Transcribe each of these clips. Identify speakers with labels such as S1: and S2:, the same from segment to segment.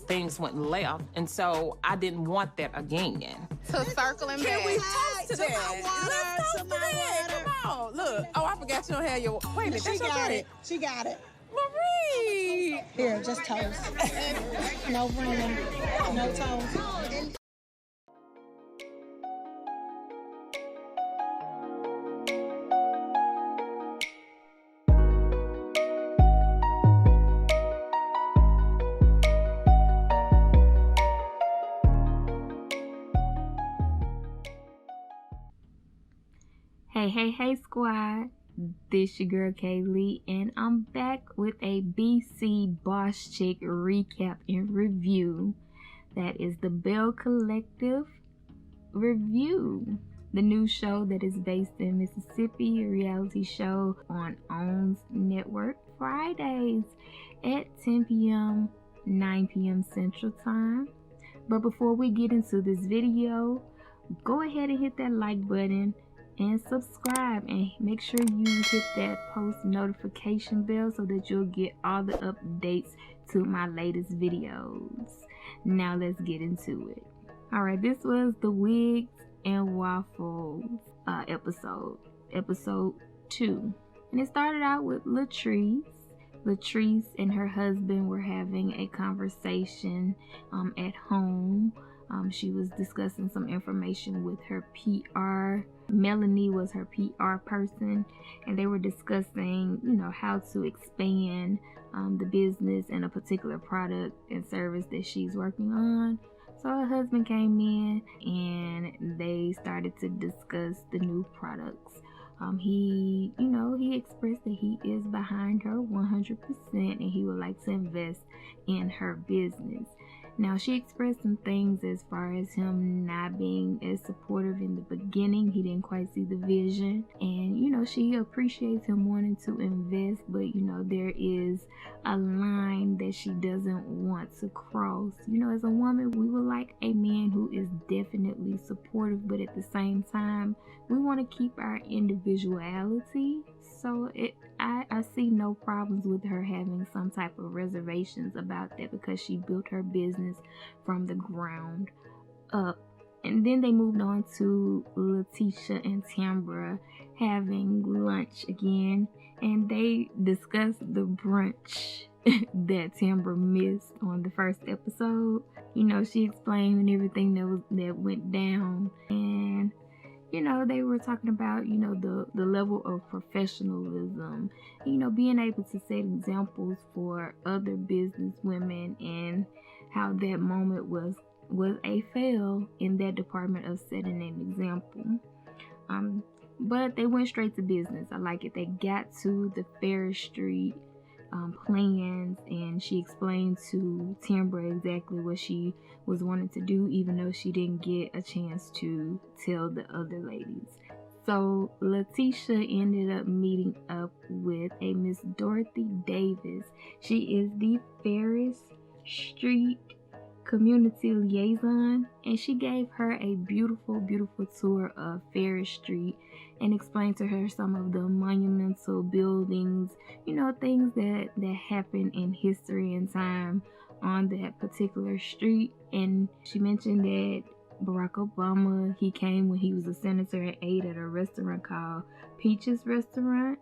S1: things went left, and so I didn't want that again.
S2: So circling back.
S3: Can we toast to that? Let's toast to that. Come on. Look. Oh, I forgot you don't have your... Wait a minute.
S4: She got it. She got it.
S3: Marie.
S4: Here, just toast. No ring. No toast.
S5: Hey squad, this your girl Kaylee, and I'm back with a BC Boss Chic recap and review. That is the Belle Collective review, the new show that is based in Mississippi, a reality show on OWN's network, Fridays at 10 p.m., 9 p.m. Central Time. But before we get into this video, go ahead and hit that like button and subscribe, and make sure you hit that post notification bell so that you'll get all the updates to my latest videos. Now let's get into it. Alright, this was the Wigs and Waffles episode 2, and it started out with Latrice. Latrice and her husband were having a conversation at home. She was discussing some information with her PR. Melanie was her PR person, and they were discussing, how to expand the business and a particular product and service that she's working on. So her husband came in and they started to discuss the new products. He expressed that he is behind her 100% and he would like to invest in her business. Now, she expressed some things as far as him not being as supportive in the beginning. He didn't quite see the vision. And, she appreciates him wanting to invest, but, there is a line that she doesn't want to cross. As a woman, we would like a man who is definitely supportive, but at the same time, we want to keep our individuality. So I see no problems with her having some type of reservations about that, because she built her business from the ground up. And then they moved on to Letitia and Tambra having lunch again, and they discussed the brunch that Tambra missed on the first episode. She explained everything that went down, and they were talking about, the level of professionalism, being able to set examples for other business women, and how that moment was a fail in that department of setting an example. But they went straight to business. I like it. They got to the Ferris Street plans, and she explained to Tambra exactly what she was wanting to do, even though she didn't get a chance to tell the other ladies. So Letitia ended up meeting up with a Miss Dorothy Davis. She is the Ferris Street community liaison, and she gave her a beautiful tour of Ferris Street and explained to her some of the monumental buildings, things that happened in history and time on that particular street. And she mentioned that Barack Obama, he came when he was a senator and ate at a restaurant called Peach's Restaurant.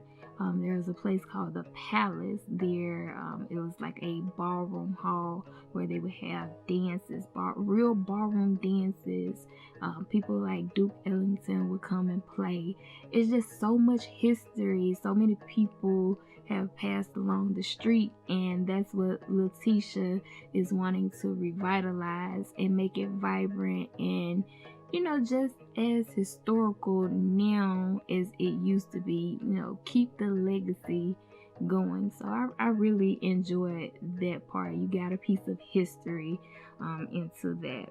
S5: There was a place called the Palace there. It was like a ballroom hall where they would have dances, real ballroom dances. People like Duke Ellington would come and play. It's just so much history. So many people have passed along the street, and that's what Letitia is wanting to revitalize and make it vibrant and just as historical now as it used to be. Keep the legacy going. So I really enjoyed that part. You got a piece of history into that.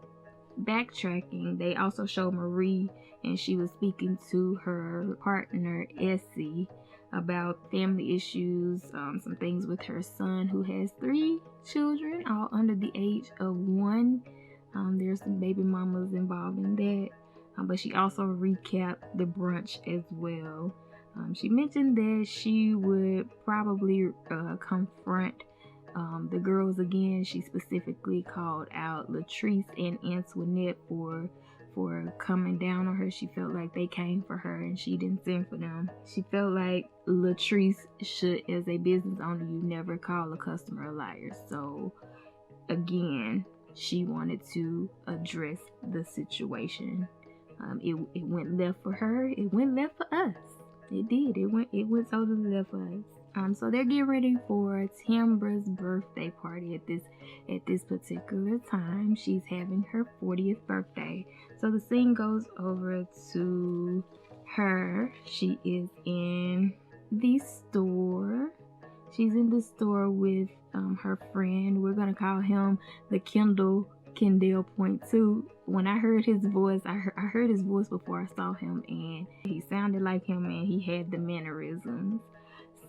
S5: Backtracking, they also showed Marie, and she was speaking to her partner Essie about family issues, some things with her son, who has 3 children, all under the age of 1. There's some baby mamas involved in that, but she also recapped the brunch as well. She mentioned that she would probably confront The girls, again, she specifically called out Latrice and Antoinette for coming down on her. She felt like they came for her and she didn't send for them. She felt like Latrice should, as a business owner, you never call a customer a liar. So again, she wanted to address the situation. It went left for her. It went left for us. It did. It went totally left for us. So they're getting ready for Tambra's birthday party at this particular time. She's having her 40th birthday. So the scene goes over to her. She is in the store. She's in the store with her friend. We're gonna call him the Kendall Point 2. When I heard his voice, I heard his voice before I saw him, and he sounded like him, and he had the mannerisms.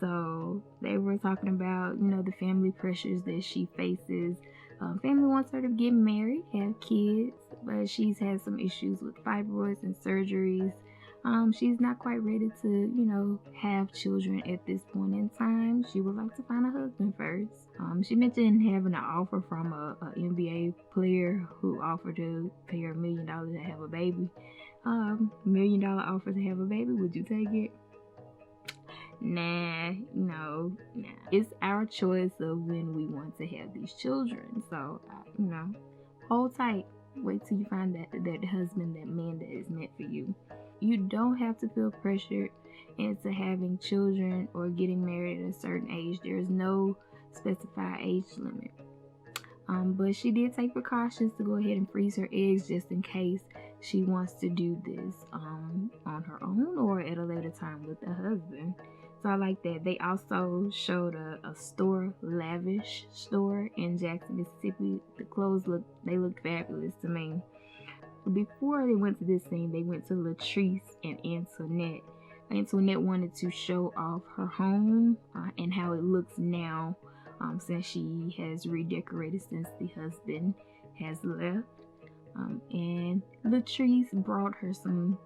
S5: So they were talking about, the family pressures that she faces. Family wants her to get married, have kids, but she's had some issues with fibroids and surgeries. She's not quite ready to, have children at this point in time. She would like to find a husband first. She mentioned having an offer from a NBA player who offered to pay her $1 million to have a baby. $1 million offer to have a baby, would you take it? Nah. It's our choice of when we want to have these children. So, hold tight. Wait till you find that husband, that man that is meant for you. You don't have to feel pressured into having children or getting married at a certain age. There's no specified age limit. But she did take precautions to go ahead and freeze her eggs just in case she wants to do this on her own or at a later time with a husband. So I like that. They also showed a store, lavish store in Jackson, Mississippi. The clothes looked fabulous to me. Before they went to this scene, they went to Latrice and Antoinette. Antoinette wanted to show off her home and how it looks now since she has redecorated since the husband has left. And Latrice brought her some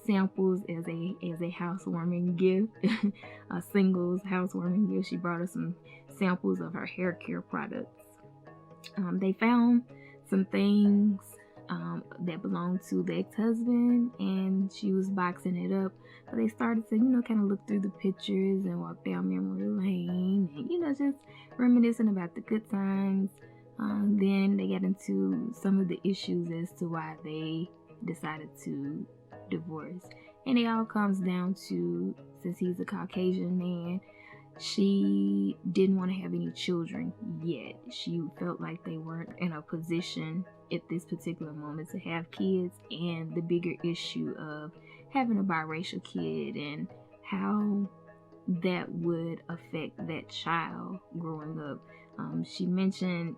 S5: samples as a housewarming gift, a singles housewarming gift. She brought her some samples of her hair care products. They found some things that belonged to the ex-husband, and she was boxing it up. But they started to, kind of look through the pictures and walk down memory lane, and just reminiscing about the good times. Then they got into some of the issues as to why they decided to divorce, and it all comes down to, since he's a Caucasian man, she didn't want to have any children yet. She felt like they weren't in a position at this particular moment to have kids, and the bigger issue of having a biracial kid and how that would affect that child growing up. She mentioned,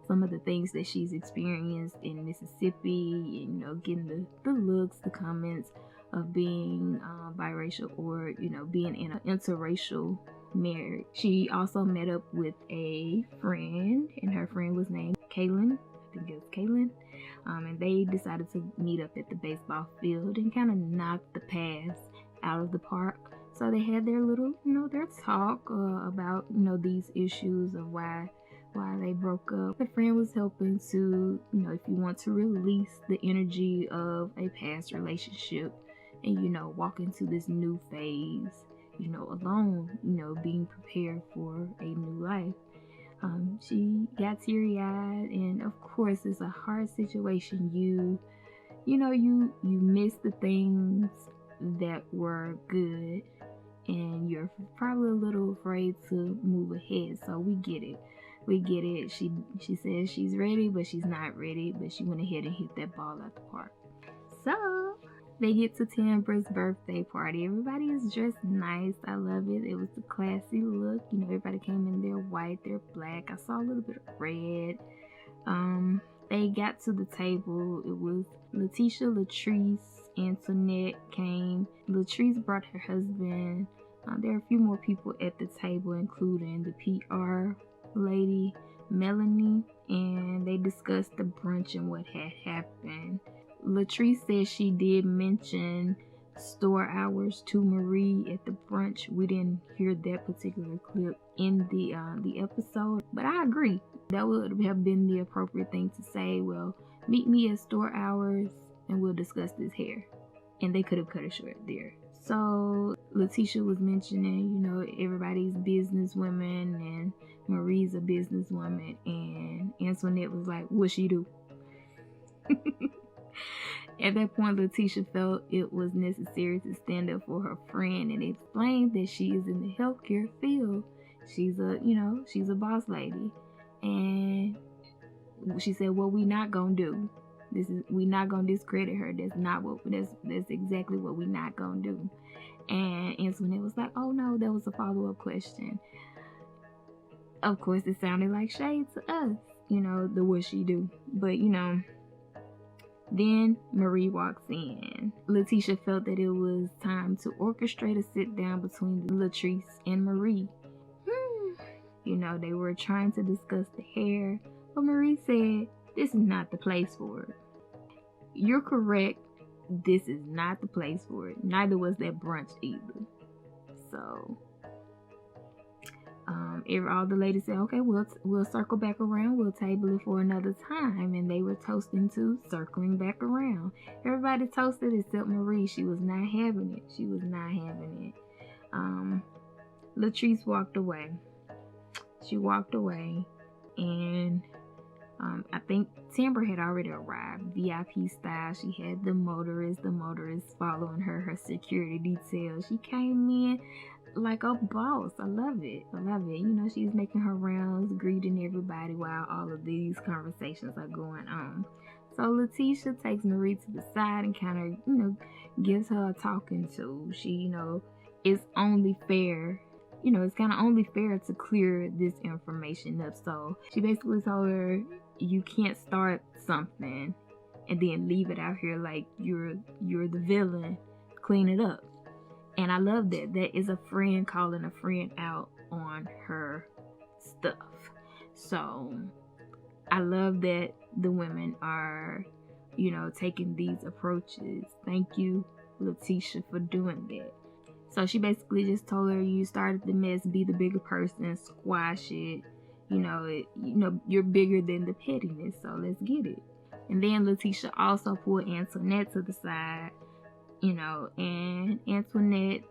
S5: some of the things that she's experienced in Mississippi, and, getting the looks, the comments of being biracial or, being in an interracial marriage. She also met up with a friend, and her friend was named Kaylin. I think it was Kaylin. And they decided to meet up at the baseball field and kind of knock the past out of the park. So they had their little, their talk about, these issues of why they broke up. The friend was helping to, if you want to release the energy of a past relationship and, walk into this new phase, alone, being prepared for a new life. She got teary-eyed, and of course it's a hard situation. You miss the things that were good, and you're probably a little afraid to move ahead. So we get it. She says she's ready, but she's not ready, but she went ahead and hit that ball out the park. So they get to Tambra's birthday party. Everybody is dressed nice. I love it. It was a classy look. Everybody came in their white, their black. I saw a little bit of red. They got to the table. It was Letitia, Latrice, Antoinette came. Latrice brought her husband. There are a few more people at the table, including the PR lady, Melanie, and they discussed the brunch and what had happened. Latrice said she did mention store hours to Marie at the brunch. We didn't hear that particular clip in the episode, but I agree. That would have been the appropriate thing to say. Well, meet me at store hours and we'll discuss this hair. And they could have cut it short there. So Letitia was mentioning, you know, everybody's business women and Marie's a businesswoman, and Antoinette was like, what she do? At that point, Letitia felt it was necessary to stand up for her friend and explain that she is in the healthcare field. She's a boss lady. And she said, what we not gonna do? We not gonna discredit her. That's exactly what we not gonna do. And Antoinette was like, oh no, that was a follow-up question. Of course, it sounded like shade to us, you know, the what she do. But, you know, then Marie walks in. Letitia felt that it was time to orchestrate a sit down between Latrice and Marie. You know, they were trying to discuss the hair, but Marie said, this is not the place for it. You're correct. This is not the place for it. Neither was that brunch either. So, all the ladies said, okay, we'll circle back around. We'll table it for another time. And they were toasting to circling back around. Everybody toasted except Marie. She was not having it. Latrice walked away. She walked away, and I think Timber had already arrived, VIP style. She had the motorist following her security detail. She came in like a boss. I love it. You know, she's making her rounds, greeting everybody while all of these conversations are going on. So Letitia takes Marie to the side and kind of, you know, gives her a talking to. She, you know, it's only fair. You know, it's kind of only fair to clear this information up. So she basically told her, you can't start something and then leave it out here like you're the villain. Clean it up. And I love that. That is a friend calling a friend out on her stuff. So I love that the women are, you know, taking these approaches. Thank you, Letitia, for doing that. So she basically just told her, you started the mess, be the bigger person, squash it. You know, you're bigger than the pettiness, so let's get it. And then Letitia also pulled Antoinette to the side, you know, and Antoinette,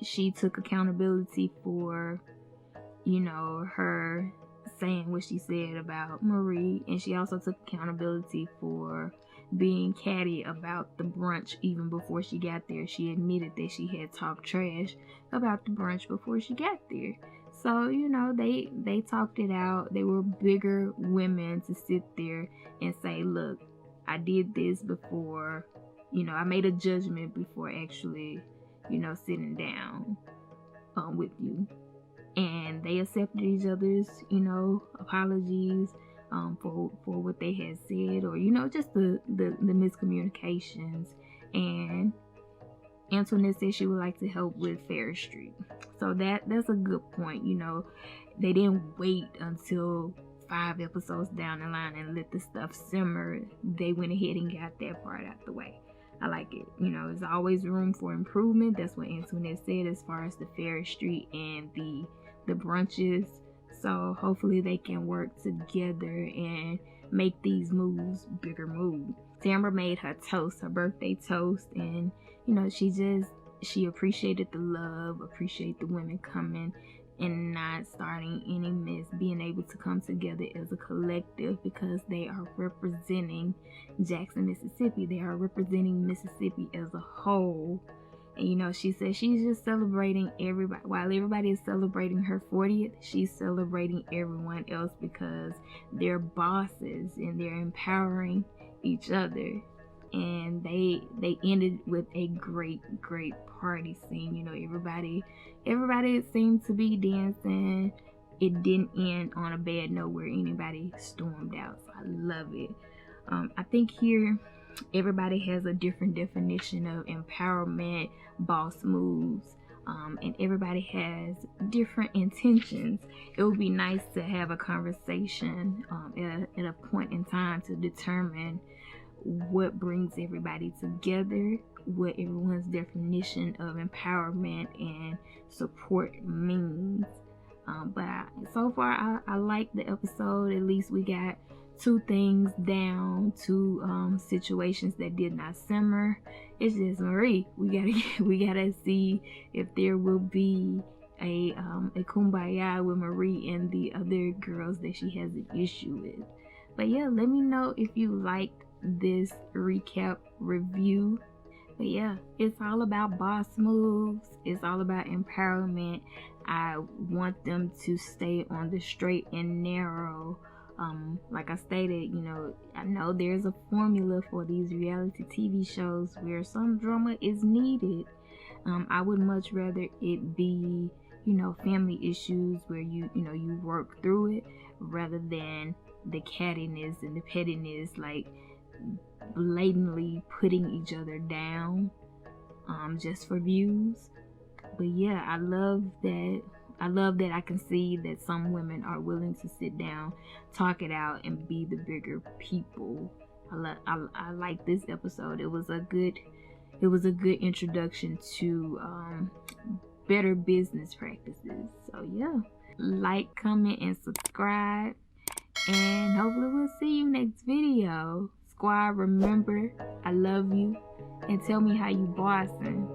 S5: she took accountability for, you know, her saying what she said about Marie, and she also took accountability for being catty about the brunch even before she got there. She admitted that she had talked trash about the brunch before she got there. So, you know, they talked it out. They were bigger women to sit there and say, look, I did this before, you know, I made a judgment before actually, you know, sitting down with you. And they accepted each other's, you know, apologies for what they had said, or, you know, just the miscommunications. And Antoinette said she would like to help with Fair Street. So that's a good point. You know, they didn't wait until 5 episodes down the line and let the stuff simmer. They went ahead and got that part out the way. I like it. You know, there's always room for improvement. That's what Antoinette said as far as the Fair Street and the brunches. So hopefully they can work together and make these moves bigger moves. Tamara made her toast, her birthday toast, and you know, she appreciated the love, appreciated the women coming and not starting any mess, being able to come together as a collective because they are representing Jackson, Mississippi. They are representing Mississippi as a whole. And you know, she said she's just celebrating everybody. While everybody is celebrating her 40th, she's celebrating everyone else because they're bosses and they're empowering each other. And they ended with a great party scene. You know, everybody seemed to be dancing. It didn't end on a bad note where anybody stormed out. So I love it. I think here everybody has a different definition of empowerment, boss moves, and everybody has different intentions. It would be nice to have a conversation at a point in time to determine what brings everybody together, what everyone's definition of empowerment and support means. So far, I like the episode. At least we got 2 things down, 2 situations that did not simmer. It's just Marie. We gotta see if there will be a kumbaya with Marie and the other girls that she has an issue with. But yeah, let me know if you liked this recap review. But yeah, it's all about boss moves. It's all about empowerment. I want them to stay on the straight and narrow. Like I stated, you know, I know there's a formula for these reality TV shows where some drama is needed. I would much rather it be, you know, family issues where you work through it, rather than the cattiness and the pettiness, like blatantly putting each other down just for views. But yeah, I love that I can see that some women are willing to sit down, talk it out, and be the bigger people. I like this episode. It was a good introduction to better business practices. So yeah, like, comment, and subscribe, and hopefully we'll see you next video. Squad, remember, I love you, and tell me how you bossing.